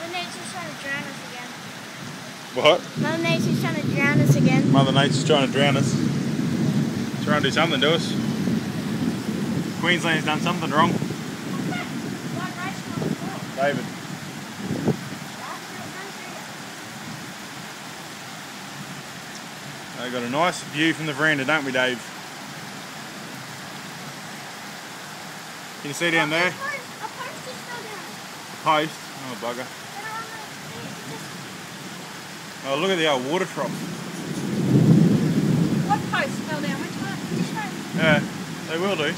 Mother Nature's trying to drown us again. What? Mother Nature's trying to drown us again. Mother Nature's trying to drown us. Trying to do something to us. Queensland's done something wrong. David. We've got a nice view from the veranda, don't we, Dave? Can you see down there? A post is still down. Post? Oh, bugger. Oh, look at the old water trough. What post fell down? Which one? Yeah, they will do.